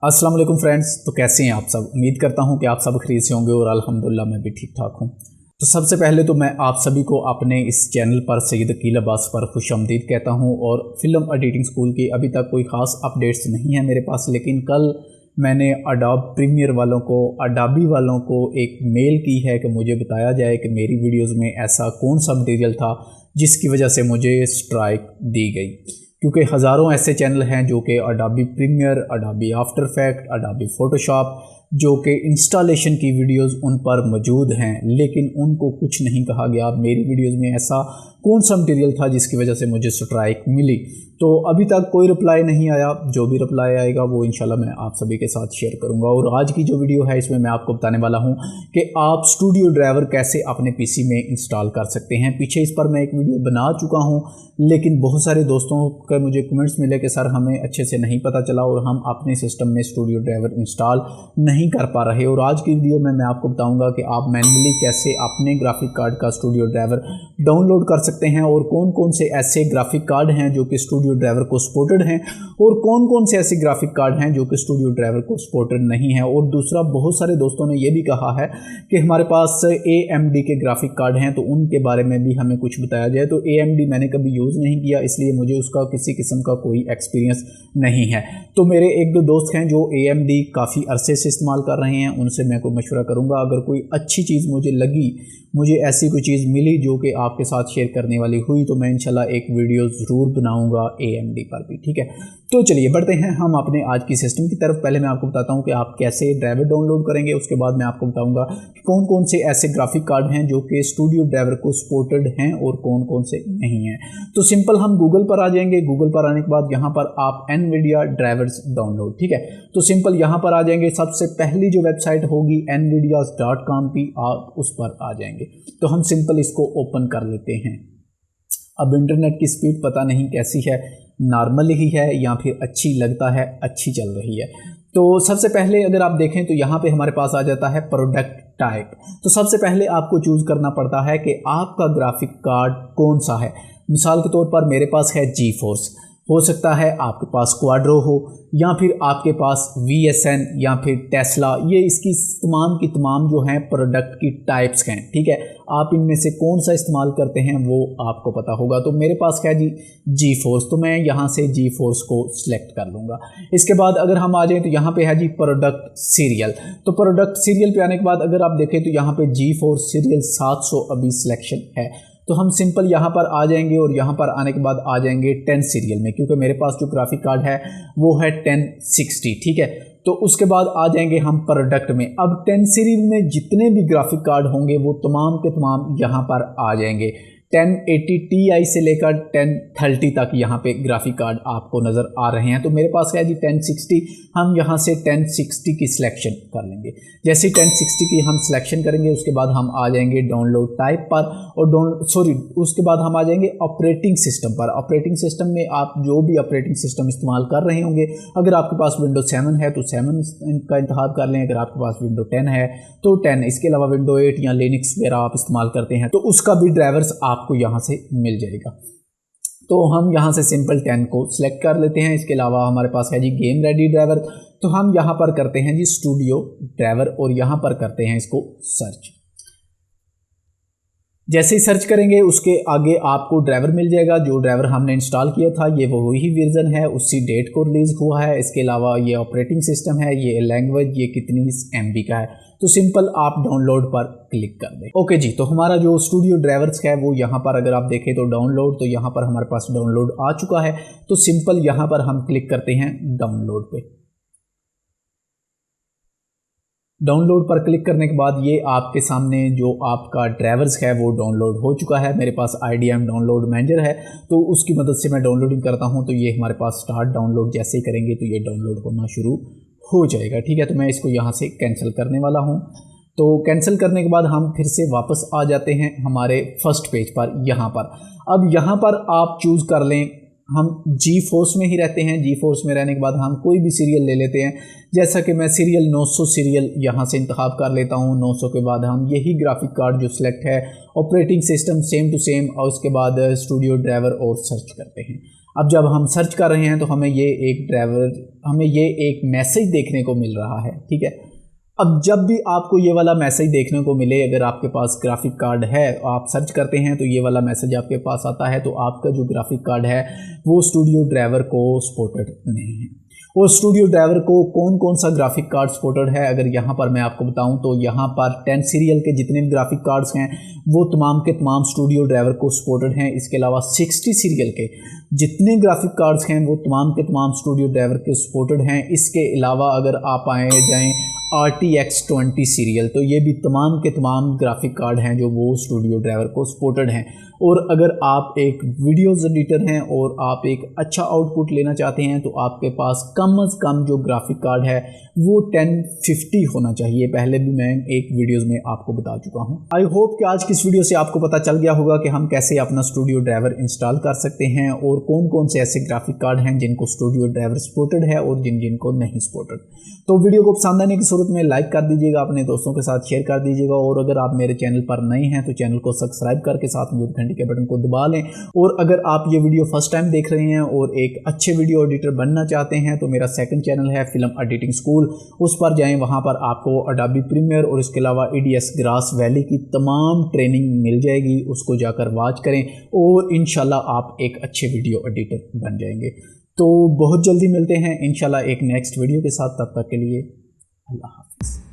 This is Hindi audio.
अस्सलाम वालेकुम फ्रेंड्स। तो कैसे हैं आप सब। उम्मीद करता हूं कि आप सब खरीद से होंगे और अल्हम्दुलिल्लाह मैं भी ठीक ठाक हूं। तो सबसे पहले तो मैं आप सभी को अपने इस चैनल पर सैयद अकील अब्बास पर खुशामदीद कहता हूं। और फिल्म एडिटिंग स्कूल की अभी तक कोई ख़ास अपडेट्स नहीं है मेरे पास, लेकिन कल मैंने अडोब प्रीमियर वालों को, अडाबी वालों को एक मेल की है कि मुझे बताया जाए कि मेरी वीडियोज़ में ऐसा कौन सा मटीरियल था जिसकी वजह से मुझे स्ट्राइक दी गई। क्योंकि हज़ारों ऐसे चैनल हैं जो कि Adobe Premiere, Adobe After Effect, Adobe Photoshop जो कि इंस्टॉलेशन की वीडियोस उन पर मौजूद हैं, लेकिन उनको कुछ नहीं कहा गया। मेरी वीडियोस में ऐसा कौन सा मटीरियल था जिसकी वजह से मुझे स्ट्राइक मिली। तो अभी तक कोई रिप्लाई नहीं आया। जो भी रिप्लाई आएगा वो इंशाल्लाह मैं आप सभी के साथ शेयर करूंगा। और आज की जो वीडियो है इसमें मैं आपको बताने वाला हूं कि आप स्टूडियो ड्राइवर कैसे अपने पीसी में इंस्टॉल कर सकते हैं। पीछे इस पर मैं एक वीडियो बना चुका हूं, लेकिन बहुत सारे दोस्तों का मुझे कमेंट्स मिले कि सर हमें अच्छे से नहीं पता चला और हम अपने सिस्टम में स्टूडियो ड्राइवर इंस्टॉल नहीं कर पा रहे। और आज की वीडियो में मैं आपको बताऊंगा कि आप मैन्युअली कैसे अपने ग्राफिक कार्ड का स्टूडियो ड्राइवर डाउनलोड कर सकते हैं और कौन कौन से ऐसे ग्राफिक कार्ड हैं जो कि स्टूडियो ड्राइवर को सपोर्टेड हैं और कौन कौन से ऐसे ग्राफिक कार्ड हैं जो कि स्टूडियो ड्राइवर को सपोर्टेड नहीं है। और दूसरा, बहुत सारे दोस्तों ने यह भी कहा है कि हमारे पास AMD के ग्राफिक कार्ड हैं, तो उनके बारे में भी हमें कुछ बताया जाए। तो AMD मैंने कभी यूज़ नहीं किया, इसलिए मुझे उसका किसी किस्म का कोई एक्सपीरियंस नहीं है। तो मेरे एक दो दोस्त हैं जो AMD काफ़ी अरसे से इस्तेमाल कर रहे हैं, उनसे मैं कोई मशवरा करूँगा। अगर कोई अच्छी चीज़ मुझे लगी, मुझे ऐसी कोई चीज़ मिली जो कि आपके साथ शेयर करने वाली हुई, तो मैं इंशाल्लाह एक वीडियो ज़रूर बनाऊंगा AMD पर भी, ठीक है। तो चलिए बढ़ते हैं हम अपने आज की सिस्टम की तरफ। पहले मैं आपको बताता हूं कि आप कैसे ड्राइवर डाउनलोड करेंगे, उसके बाद मैं आपको बताऊंगा कि कौन कौन से ऐसे ग्राफिक कार्ड हैं जो कि स्टूडियो ड्राइवर को सपोर्टेड हैं और कौन कौन से नहीं हैं। तो सिंपल हम गूगल पर आ जाएंगे। गूगल पर आने के बाद यहाँ पर आप NVIDIA ड्राइवर्स डाउनलोड, ठीक है। तो सिंपल यहाँ पर आ जाएंगे। सबसे पहली जो वेबसाइट होगी nvidia.com की, आप उस पर आ जाएंगे। तो हम सिंपल इसको ओपन कर लेते हैं। अब इंटरनेट की स्पीड पता नहीं कैसी है, नॉर्मल ही है या फिर अच्छी लगता है, अच्छी चल रही है। तो सबसे पहले अगर आप देखें तो यहाँ पे हमारे पास आ जाता है प्रोडक्ट टाइप। तो सबसे पहले आपको चूज़ करना पड़ता है कि आपका ग्राफिक कार्ड कौन सा है। मिसाल के तौर पर मेरे पास है GeForce, हो सकता है आपके पास क्वाड्रो हो या फिर आपके पास VSN या फिर टेस्ला। ये इसकी तमाम की तमाम जो हैं प्रोडक्ट की टाइप्स हैं, ठीक है। आप इनमें से कौन सा इस्तेमाल करते हैं वो आपको पता होगा। तो मेरे पास क्या जी GeForce, तो मैं यहाँ से GeForce को सिलेक्ट कर लूँगा। इसके बाद अगर हम आ जाएँ तो यहाँ पे है जी प्रोडक्ट सीरियल। तो प्रोडक्ट सीरियल पे आने के बाद अगर आप देखें तो यहाँ पे GeForce सीरियल 700 अभी सिलेक्शन है। तो हम सिंपल यहाँ पर आ जाएंगे और यहाँ पर आने के बाद आ जाएंगे 10 सीरियल में, क्योंकि मेरे पास जो ग्राफिक कार्ड है वो है 1060, ठीक है। तो उसके बाद आ जाएंगे हम प्रोडक्ट में। अब 10 सीरीज में जितने भी ग्राफिक कार्ड होंगे वो तमाम के तमाम यहाँ पर आ जाएंगे। 1080 Ti से लेकर 1030 तक यहाँ पे ग्राफिक कार्ड आपको नज़र आ रहे हैं। तो मेरे पास है जी 1060, हम यहाँ से 1060 की सिलेक्शन कर लेंगे। जैसे 1060 की हम सिलेक्शन करेंगे उसके बाद हम आ जाएंगे डाउनलोड टाइप पर और उसके बाद हम आ जाएंगे ऑपरेटिंग सिस्टम पर। ऑपरेटिंग सिस्टम में आप जो भी ऑपरेटिंग सिस्टम इस्तेमाल कर रहे होंगे, अगर आपके पास Windows 7 है तो 7 का इंतखाब कर लें, अगर आपके पास Windows 10 है तो 10। इसके अलावा Windows 8 या लिनक्स वगैरह आप इस्तेमाल करते हैं तो उसका भी ड्राइवर्स आपको यहाँ से मिल जाएगा। तो हम यहाँ से सिंपल 10 को सिलेक्ट कर लेते हैं। इसके अलावा हमारे पास है जी गेम रेडी ड्राइवर, तो हम यहाँ पर करते हैं जी स्टूडियो ड्राइवर और यहाँ पर करते हैं इसको सर्च। जैसे ही सर्च करेंगे उसके आगे आपको ड्राइवर मिल जाएगा। जो ड्राइवर हमने इंस्टॉल किया था ये वही वर्जन है, उसी डेट को रिलीज़ हुआ है। इसके अलावा ये ऑपरेटिंग सिस्टम है, ये लैंग्वेज, ये कितनी MB का है। तो सिंपल आप डाउनलोड पर क्लिक कर दें। ओके जी, तो हमारा जो स्टूडियो ड्राइवर्स है वो यहाँ पर अगर आप देखें तो डाउनलोड, तो यहाँ पर हमारे पास डाउनलोड आ चुका है। तो सिंपल यहाँ पर हम क्लिक करते हैं डाउनलोड पे। डाउनलोड पर क्लिक करने के बाद ये आपके सामने जो आपका ड्राइवर्स है वो डाउनलोड हो चुका है। मेरे पास IDM डाउनलोड मैनेजर है तो उसकी मदद से मैं डाउनलोडिंग करता हूँ। तो ये हमारे पास स्टार्ट डाउनलोड जैसे ही करेंगे तो ये डाउनलोड होना शुरू हो जाएगा, ठीक है। तो मैं इसको यहाँ से कैंसिल करने वाला हूँ। तो कैंसिल करने के बाद हम फिर से वापस आ जाते हैं हमारे फर्स्ट पेज पर। यहाँ पर अब यहाँ पर आप चूज़ कर लें, हम GeForce में ही रहते हैं। GeForce में रहने के बाद हम कोई भी सीरियल ले लेते हैं। जैसा कि मैं सीरियल 900 सीरियल यहाँ से इंतखाब कर लेता हूँ। 900 के बाद हम यही ग्राफिक कार्ड जो सिलेक्ट है, operating system same to same, और उसके बाद स्टूडियो ड्राइवर और सर्च करते हैं। अब जब हम सर्च कर रहे हैं तो हमें ये एक मैसेज देखने को मिल रहा है, ठीक है। अब जब भी आपको ये वाला मैसेज देखने को मिले, अगर आपके पास ग्राफिक कार्ड है, आप सर्च करते हैं तो ये वाला मैसेज आपके पास आता है, तो आपका जो ग्राफिक कार्ड है वो स्टूडियो ड्राइवर को सपोर्टेड नहीं है। और स्टूडियो ड्राइवर को कौन कौन सा ग्राफिक कार्ड सपोर्टेड है, अगर यहाँ पर मैं आपको बताऊँ तो यहाँ पर 10 सीरियल के जितने भी ग्राफिक कार्ड्स हैं वो तमाम के तमाम स्टूडियो ड्राइवर को सपोर्टेड हैं। इसके अलावा 60 सीरियल के जितने ग्राफिक कार्ड्स हैं वो तमाम के तमाम स्टूडियो ड्राइवर के सपोर्टेड हैं। इसके अलावा अगर आप जाएँ RTX 20 सीरियल, तो ये भी तमाम के तमाम ग्राफिक कार्ड हैं जो वो स्टूडियो ड्राइवर को सपोर्टेड हैं। और अगर आप एक वीडियोज़ एडिटर हैं और आप एक अच्छा आउटपुट लेना चाहते हैं तो आपके पास कम से कम जो ग्राफिक कार्ड है वो 1050 होना चाहिए। पहले भी मैं एक वीडियोज़ में आपको बता चुका हूं। आई होप कि आज की इस वीडियो से आपको पता चल गया होगा कि हम कैसे अपना स्टूडियो ड्राइवर इंस्टॉल कर सकते हैं और कौन कौन से ऐसे ग्राफिक कार्ड हैं जिनको स्टूडियो ड्राइवर सपोर्टेड है और जिनको नहीं सपोर्टेड। तो वीडियो को पसंद आने की सूरत में लाइक कर दीजिएगा, अपने दोस्तों के साथ शेयर कर दीजिएगा, और अगर आप मेरे चैनल पर नए हैं तो चैनल को सब्सक्राइब करके साथ में घंटी के बटन को दबा लें। और अगर आप ये वीडियो फर्स्ट टाइम देख रहे हैं और एक अच्छे वीडियो एडिटर बनना चाहते हैं तो मेरा सेकंड चैनल है फिल्म एडिटिंग स्कूल, उस पर जाएं। वहां पर आपको अडोबी प्रीमियर और इसके अलावा EDS ग्रास वैली की तमाम ट्रेनिंग मिल जाएगी, उसको जाकर वॉच करें और इंशाल्लाह आप एक अच्छे वीडियो एडिटर बन जाएंगे। तो बहुत जल्दी मिलते हैं इंशाल्लाह एक नेक्स्ट वीडियो के साथ, तब तक के लिए अल्लाह हाफिज़।